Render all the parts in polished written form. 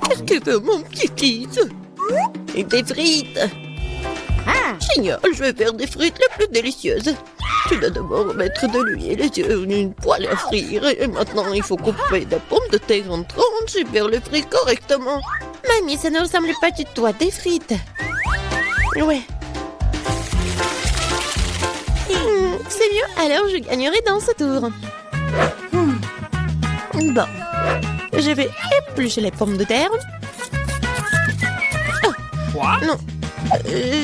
Qu'est-ce que veut mon petit-fils? Et des frites. Génial, je vais faire des frites les plus délicieuses. Tu dois d'abord mettre de l'huile sur une poêle à frire. Et maintenant, il faut couper des pommes de terre en tranches et faire les frites correctement. Mamie, ça ne ressemble pas du tout à des frites. Ouais. C'est mieux, alors je gagnerai dans ce tour. Bon. Je vais éplucher les pommes de terre. Oh, non.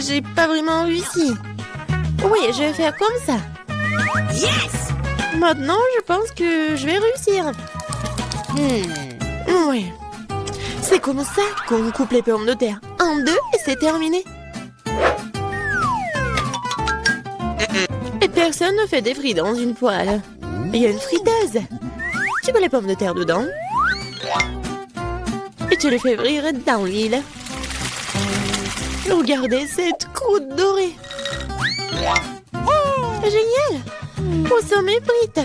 J'ai pas vraiment réussi. Oui, je vais faire comme ça. Yes! Maintenant, je pense que je vais réussir. Oui. C'est comme ça qu'on coupe les pommes de terre. En deux et c'est terminé. Et personne ne fait des frites dans une poêle. Il y a une friteuse. Tu mets les pommes de terre dedans. Et tu les fais frire dans l'huile. Regardez cette croûte dorée. Génial! Où sont mes frites?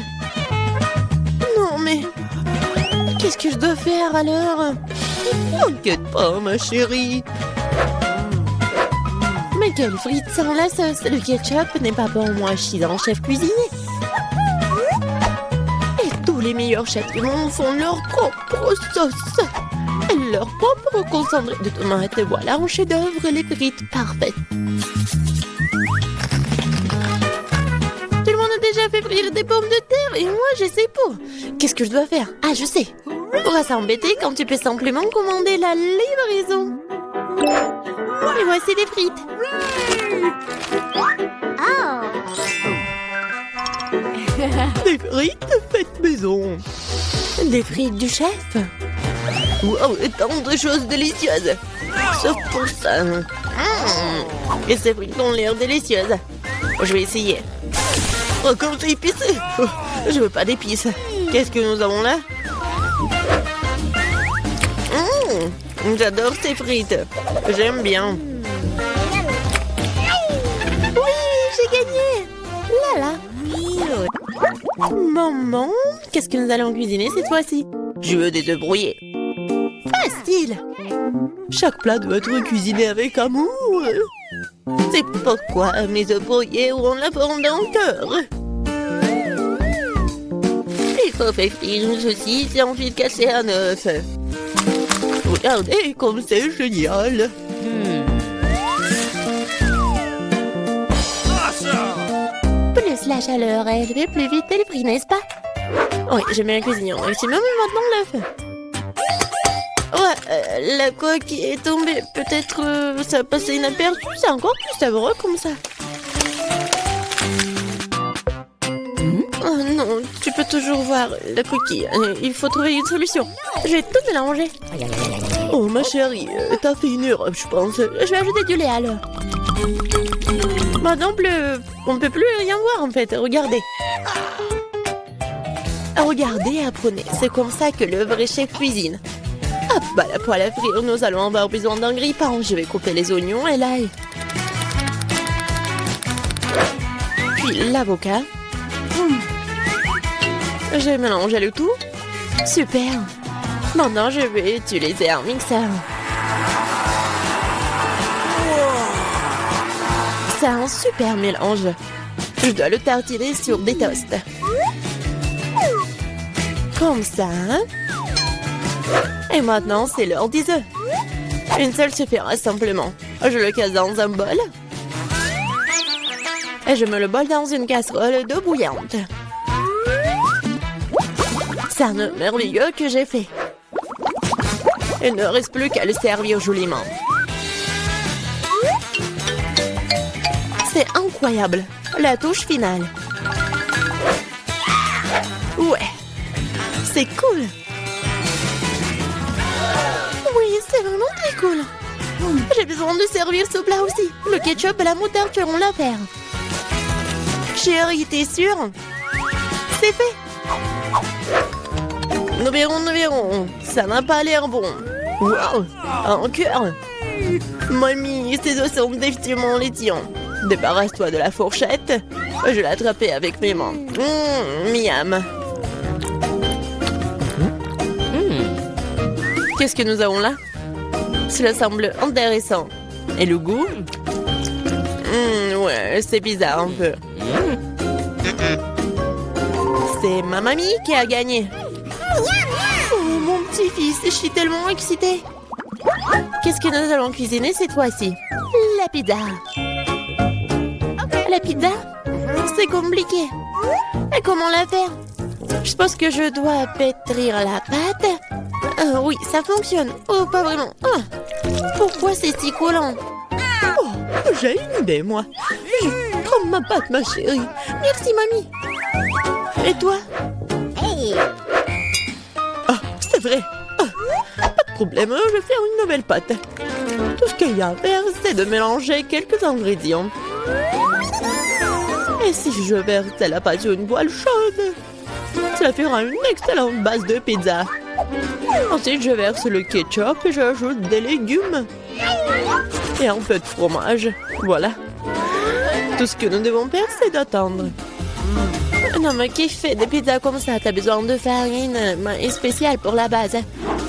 Non, mais... qu'est-ce que je dois faire alors? T'inquiète pas, ma chérie. Mais quelle frite sans la sauce? Le ketchup n'est pas pour moi, je suis un chef cuisinier. Et tous les meilleurs chefs du monde font leur propre sauce. Leur propre concentré de tomates. Et voilà un chef-d'œuvre, les frites parfaites. Tout le monde a déjà fait frire des pommes de terre et moi je sais pas. Qu'est-ce que je dois faire? Ah, je sais. Pourra s'embêter quand tu peux simplement commander la livraison. Et voici des frites. Des frites faites maison. Des frites du chef. Wow, tant de choses délicieuses. Sauf pour ça. Et ces frites ont l'air délicieuses. Je vais essayer. Oh, comme c'est épicé. Je veux pas d'épices. Qu'est-ce que nous avons là? J'adore ces frites. J'aime bien. Oui, j'ai gagné. Là, là. Maman, qu'est-ce que nous allons cuisiner cette fois-ci? Je veux des œufs brouillés. Facile. Chaque plat doit être cuisiné avec amour. C'est pourquoi mes œufs brouillés auront la forme d'un cœur. Il faut faire frire une saucisse et ensuite casser un œuf. Regardez comme c'est génial. Plus la chaleur élevée, plus vite elle brille, n'est-ce pas? Oui, j'aime bien cuisiner au maximum, mais maintenant l'œuf. Ouais, la coque est tombée. Peut-être ça a passé inaperçu. C'est encore plus savoureux comme ça. Oh non, tu peux toujours voir la coquille. Il faut trouver une solution. Je vais tout mélanger. Oh ma chérie, t'as fait une erreur, je pense. Je vais ajouter du lait alors. Maintenant, on ne peut plus rien voir en fait. Regardez. Regardez, apprenez. C'est comme ça que le vrai chef cuisine. Hop, bah la poêle à frire, nous allons avoir besoin d'un grille-pain. Je vais couper les oignons et l'ail. Puis l'avocat. J'ai mélangé le tout. Super. Maintenant, je vais utiliser un mixeur. C'est un super mélange. Je dois le tartiner sur des toasts. Comme ça. Et maintenant, c'est l'heure des œufs. Une seule suffira simplement. Je le casse dans un bol. Et je mets le bol dans une casserole d'eau bouillante. C'est un œuf merveilleux que j'ai fait. Il ne reste plus qu'à le servir joliment. C'est incroyable. La touche finale. Ouais. C'est cool. Oui, c'est vraiment très cool. J'ai besoin de servir ce plat aussi. Le ketchup et la moutarde feront l'affaire. Chérie, t'es sûre? C'est fait. Nous verrons. Ça n'a pas l'air bon. Wow, un cœur. Mamie, ces os sont définitivement laitillants. Débarrasse-toi de la fourchette. Je vais l'attraper avec mes mains. Miam. Qu'est-ce que nous avons là? Cela semble intéressant. Et le goût? Ouais, c'est bizarre un peu. C'est ma mamie qui a gagné. Oh, mon petit-fils, je suis tellement excitée. Qu'est-ce que nous allons cuisiner cette fois-ci? La pizza. La pizza? C'est compliqué. Et comment la faire? Je pense que je dois pétrir la pâte. Oui, ça fonctionne. Oh, pas vraiment. Oh, pourquoi c'est si collant? Oh, j'ai une idée, moi. Prends ma pâte, ma chérie. Merci, mamie. Et toi? Ah, c'est vrai. Ah, pas de problème, je vais faire une nouvelle pâte. Tout ce qu'il y a à faire, c'est de mélanger quelques ingrédients. Et si je verse la pâte sur une poêle chaude, cela fera une excellente base de pizza. Ensuite, je verse le ketchup et j'ajoute des légumes. Et un peu de fromage. Voilà. Tout ce que nous devons faire, c'est d'attendre. Non, mais qui fait des pizzas comme ça? T'as besoin de farine spéciale pour la base.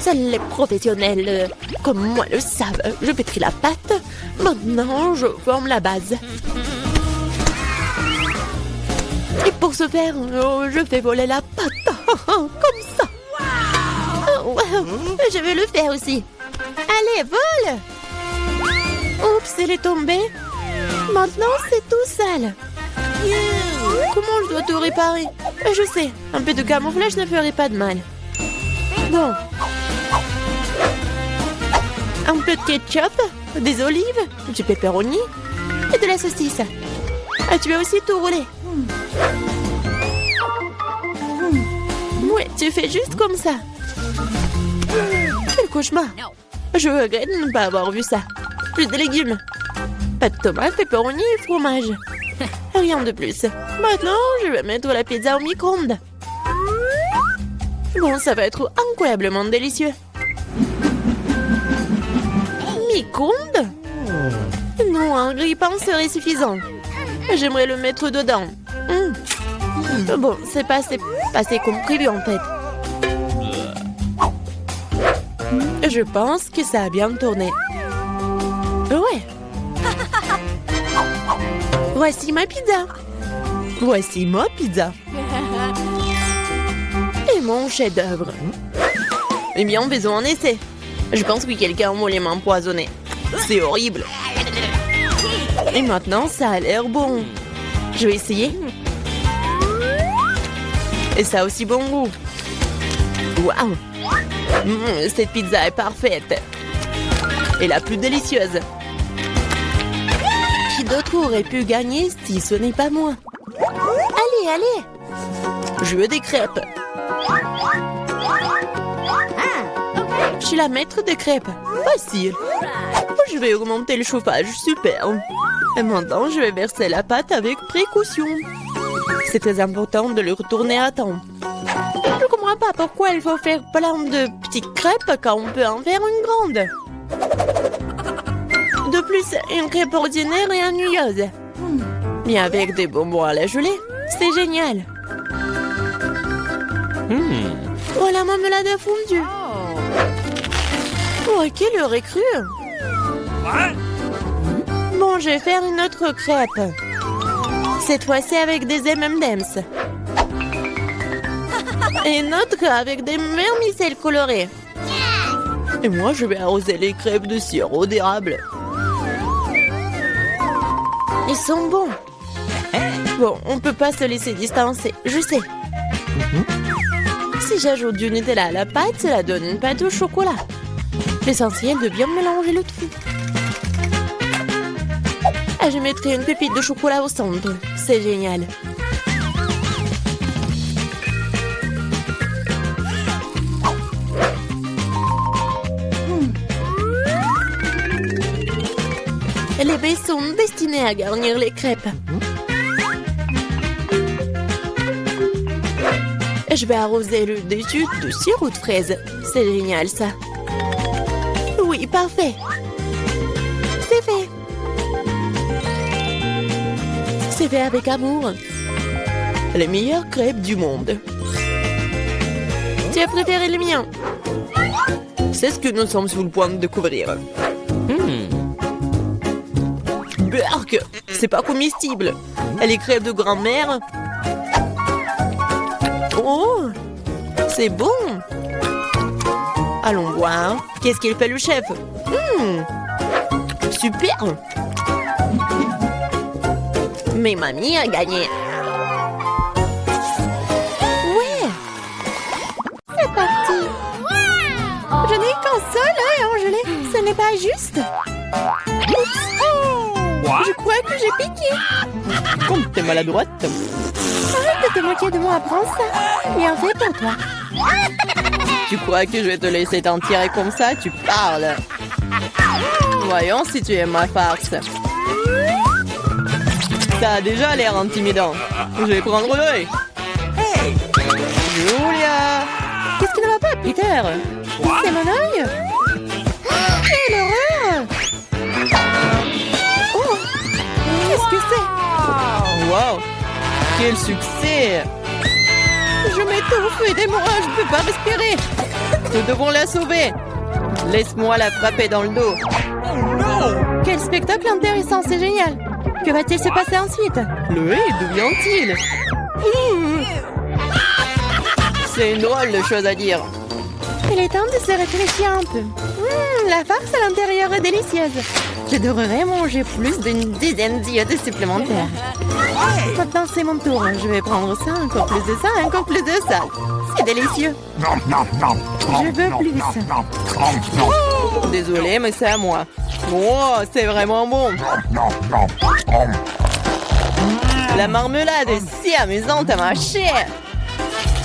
Seuls les professionnels comme moi le savent. Je pétris la pâte. Maintenant, je forme la base. Et pour ce faire, je fais voler la pâte. Comme ça. Oh, wow. Je vais le faire aussi. Allez, vole! Oups, elle est tombée. Maintenant, c'est tout sale. Comment je dois tout réparer? Je sais, un peu de camouflage ne ferait pas de mal. Bon. Un peu de ketchup, des olives, du pepperoni et de la saucisse. Ah, tu vas aussi tout rouler. Ouais, tu fais juste comme ça. Quel cauchemar. Je regrette de ne pas avoir vu ça. Plus de légumes. Pas de tomates, pepperoni et fromage. Rien de plus. Maintenant, je vais mettre la pizza au micro-ondes. Bon, ça va être incroyablement délicieux. Micro-ondes? Non, un grille-pain serait suffisant. J'aimerais le mettre dedans. Bon, c'est pas assez comme prévu en fait. Je pense que ça a bien tourné. Ouais. Voici ma pizza. Voici ma pizza. Et mon chef-d'œuvre. Eh bien, faisons un essai. Je pense que quelqu'un m'a les mains empoisonnées. C'est horrible. Et maintenant, ça a l'air bon. Je vais essayer. Et ça a aussi bon goût. Waouh! Cette pizza est parfaite. Et la plus délicieuse. Qui d'autre aurait pu gagner si ce n'est pas moi? Allez, allez! Je veux des crêpes. Je suis la maître des crêpes. Facile. Je vais augmenter le chauffage. Super. Et maintenant, je vais verser la pâte avec précaution. C'est très important de le retourner à temps. Je ne comprends pas pourquoi il faut faire plein de petites crêpes quand on peut en faire une grande. De plus, une crêpe ordinaire est ennuyeuse. Mais avec des bonbons à la gelée, c'est génial. Oh, la marmelade a fondu. Oh, quelle heure est crue. Bon, je vais faire une autre crêpe. Cette fois-ci avec des M&M's. Et une autre avec des vermicelles colorées. Et moi, je vais arroser les crêpes de sirop d'érable. Ils sont bons. Bon, on peut pas se laisser distancer, je sais. Si j'ajoute du Nutella à la pâte, cela donne une pâte au chocolat. L'essentiel de bien mélanger le tout. Ah, je mettrai une pépite de chocolat au centre. C'est génial. Les baies sont destinées à garnir les crêpes. Je vais arroser le dessus de sirop de fraise. C'est génial, ça. Oui, parfait. C'est fait. C'est fait avec amour. Les meilleures crêpes du monde. Tu as préféré le mien? C'est ce que nous sommes sur le point de découvrir. Berk, c'est pas comestible. Elle est crève de grand-mère. Oh, c'est bon. Allons voir. Qu'est-ce qu'il fait le chef? Super. Mais mamie a gagné. Ouais. C'est parti. Je n'ai qu'un seul œil, Angélé. Ce n'est pas juste. Je crois que j'ai piqué. Comme t'es maladroite. Arrête de te moquer de moi, prends ça. Bien fait pour toi. Tu crois que je vais te laisser t'en tirer comme ça? Tu parles. Voyons si tu aimes ma farce. Ça a déjà l'air intimidant. Je vais prendre l'œil. Hey, Julia. Qu'est-ce qui ne va pas, Peter? C'est mon œil. Quelle horreur! Oh, qu'est-ce que c'est? Wow, quel succès! Je m'étouffe, aidez-moi, je ne peux pas respirer. Nous devons la sauver. Laisse-moi la frapper dans le dos. Quel spectacle intéressant, c'est génial. Que va-t-il se passer ensuite? Le hé, d'où vient-il? C'est une drôle de chose à dire. Il est temps de se réfléchir un peu. La farce à l'intérieur est délicieuse. Je devrais manger plus d'une dizaine d'iodes supplémentaires. Maintenant, c'est mon tour. Je vais prendre ça, encore plus de ça, encore plus de ça. C'est délicieux. Je veux plus. Désolée, mais c'est à moi. Oh, c'est vraiment bon. La marmelade est si amusante à mâcher.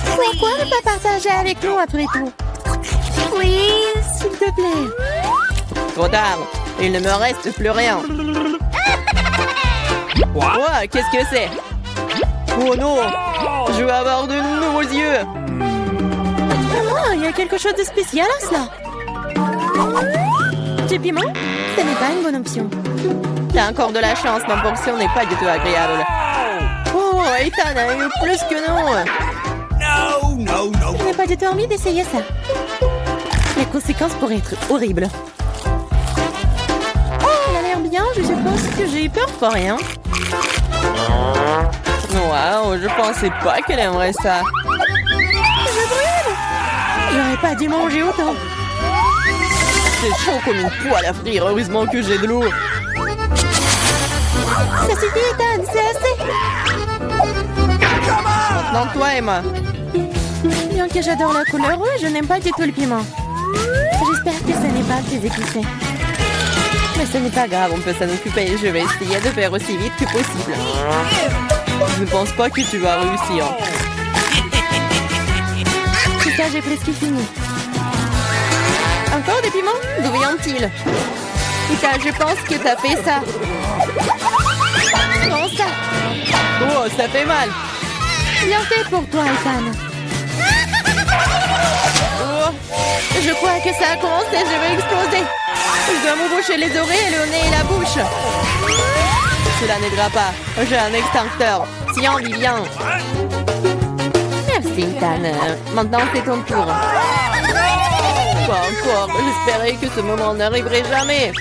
Pourquoi ne pas partager avec nous après tout? Oui, s'il te plaît. Trop tard. Il ne me reste plus rien. Oh, qu'est-ce que c'est? Oh non! Je vais avoir de nouveaux yeux. Maman, il y a quelque chose de spécial à cela. Du piment? Ce n'est pas une bonne option. T'as encore de la chance, ma portion n'est pas du tout agréable. Oh, Ethan a eu plus que non. Je n'ai pas du tout envie d'essayer ça. Les conséquences pourraient être horribles. Elle a l'air bien, je suppose que j'ai eu peur pour rien. Waouh, je pensais pas qu'elle aimerait ça. Je brûle! J'aurais pas dû manger autant. C'est chaud comme une poêle à frire, heureusement que j'ai de l'eau. Ça suffit, Ethan, c'est assez. Maintenant, toi, Emma. Bien que j'adore la couleur rouge, je n'aime pas du tout le piment. J'espère que ce n'est pas plus épicé. Mais ce n'est pas grave, on peut s'en occuper. Je vais essayer de faire aussi vite que possible. Je ne pense pas que tu vas réussir. C'est ça, j'ai presque fini. Encore des piments? D'où vient-il? Ita, je pense que t'as fait ça. Prends ça. Oh, ça fait mal. Bien fait pour toi, Ethan. Oh, je crois que ça a commencé, je vais exploser. Je dois m'emboucher les oreilles, le nez et la bouche. Cela n'aidera pas. J'ai un extincteur. Tiens, Vivian. Merci, Ethan. Maintenant, c'est ton tour. Pas encore. J'espérais que ce moment n'arriverait jamais.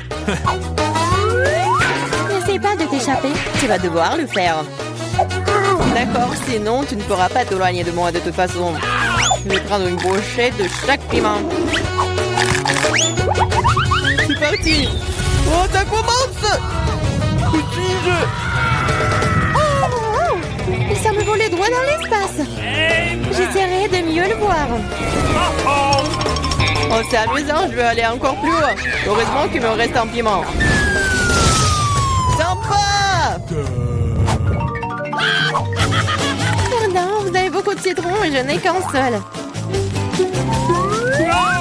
N'essaie pas de t'échapper. Tu vas devoir le faire. D'accord, sinon, tu ne pourras pas t'éloigner de moi de toute façon. Je vais prendre une brochette de chaque piment. C'est parti. Oh, ça commence. Oh, ça me volait droit dans l'espace. J'essaierai de mieux le voir. Oh, c'est amusant, je vais aller encore plus haut. Heureusement qu'il me reste un piment. Sympa. Pardon, vous avez beaucoup de citron et je n'ai qu'un seul.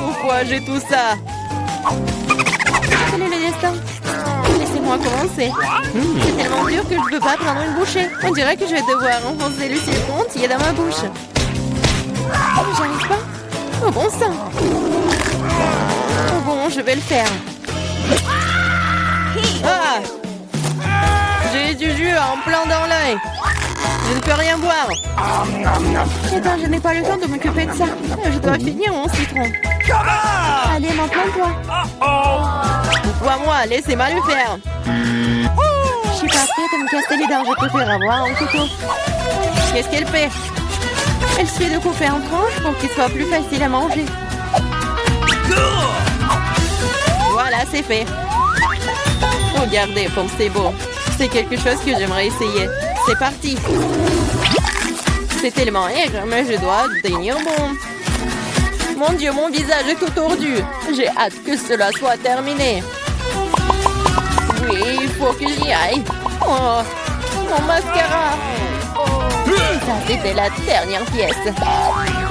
Pourquoi j'ai tout ça? Quel est le destin? Laissez-moi commencer. C'est tellement dur que je ne peux pas prendre une bouchée. On dirait que je vais devoir enfoncer le silicone entier dans ma bouche. J'arrive pas. Oh bon sang. Oh bon, je vais le faire. Ah! J'ai du jus en plein dans l'œil. Je ne peux rien boire. Attends, je n'ai pas le temps de m'occuper de ça. Je dois finir mon citron. Allez, maintenant toi. Toi, moi, laissez-moi le faire. Je suis pas prête à me casser les dents. Je préfère avoir un couteau. Qu'est-ce qu'elle fait? Elle suffit de couper en tranches pour qu'il soit plus facile à manger. Voilà, c'est fait. Regardez comme c'est beau. C'est quelque chose que j'aimerais essayer. C'est parti. C'est tellement aigre, mais je dois tenir bon. Mon Dieu, mon visage est tout tordu. J'ai hâte que cela soit terminé. Oui, il faut que j'y aille. Oh, mon mascara. Ça, c'était la dernière pièce.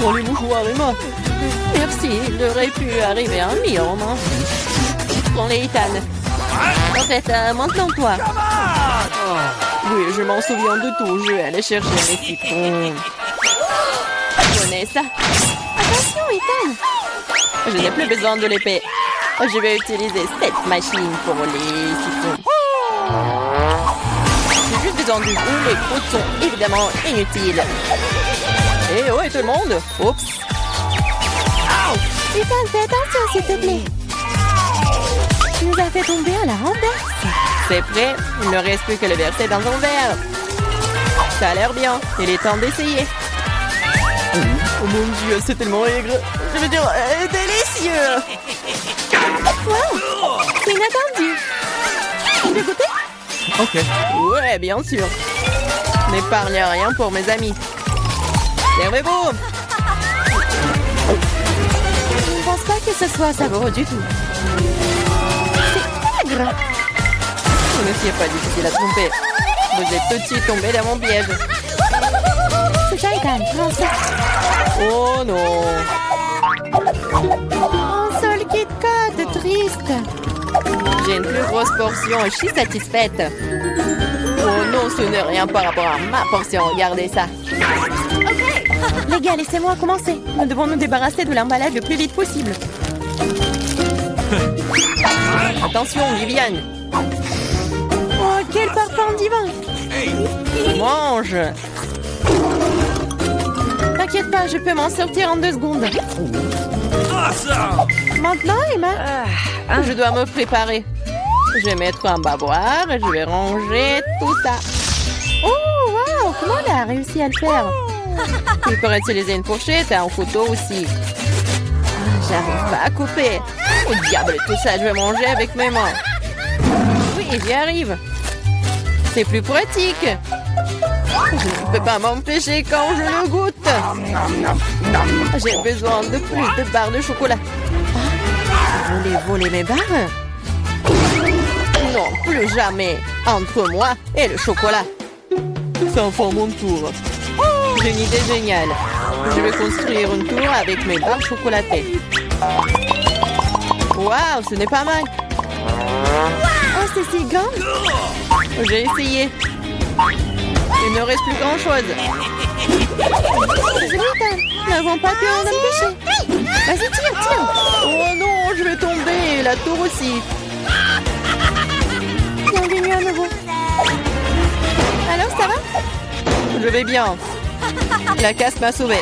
Oh, les mouchoirs, Emma. Merci, il aurait pu arriver un million. Prends les Ethan. En fait, maintenant toi. Oui, je m'en souviens de tout. Je vais aller chercher mes citrons. Prenez ça. Attention, Ethan. Je n'ai plus besoin de l'épée. Je vais utiliser cette machine pour les citrons. J'ai juste besoin du goût. Les croûtes sont évidemment inutiles. Et ouais, tout le monde. Oups. Ethan, fais attention, s'il te plaît. Tu nous as fait tomber à la renverse. C'est prêt. Il ne reste plus que le verser dans un verre. Ça a l'air bien. Il est temps d'essayer. Oh mon Dieu, c'est tellement aigre. Je veux dire, délicieux. Wow, c'est inattendu. Tu veux goûter? Ok. Ouais, bien sûr. N'épargne rien pour mes amis. Servez-vous. Je ne pense pas que ce soit savoureux du tout. C'est aigre. Ce n'est pas difficile à tromper. Vous êtes tout de suite tombé dans mon piège. C'est ça, Ethan. Non, ça. Oh non. Un seul Kit Kat, triste. J'ai une plus grosse portion et je suis satisfaite. Oh non, ce n'est rien par rapport à ma portion. Regardez ça. Les gars, laissez-moi commencer. Nous devons nous débarrasser de l'emballage le plus vite possible. Attention, Viviane. Oh, quel parfum divin. Mange. T'inquiète pas, je peux m'en sortir en 2 secondes. Maintenant, Emma, je dois me préparer. Je vais mettre un bavoir et je vais ranger tout ça. Oh, wow, comment elle a réussi à le faire? Il pourrait utiliser une fourchette et un couteau aussi. J'arrive pas à couper. Oh diable, tout ça, je vais manger avec mes mains. Oui, j'y arrive. C'est plus pratique. Je ne peux pas m'empêcher quand je le goûte. J'ai besoin de plus de barres de chocolat. Vous voulez voler mes barres? Non, plus jamais. Entre moi et le chocolat. C'est enfin mon tour. J'ai une idée géniale. Je vais construire une tour avec mes barres chocolatées. Waouh, ce n'est pas mal. Oh, c'est si grand. J'ai essayé. Il ne reste plus grand-chose. Nous n'avons pas pu en empêcher. Vas-y, tire. Oh non, je vais tomber. La tour aussi. Bienvenue à nouveau. Alors, ça va? Je vais bien. La casse m'a sauvé.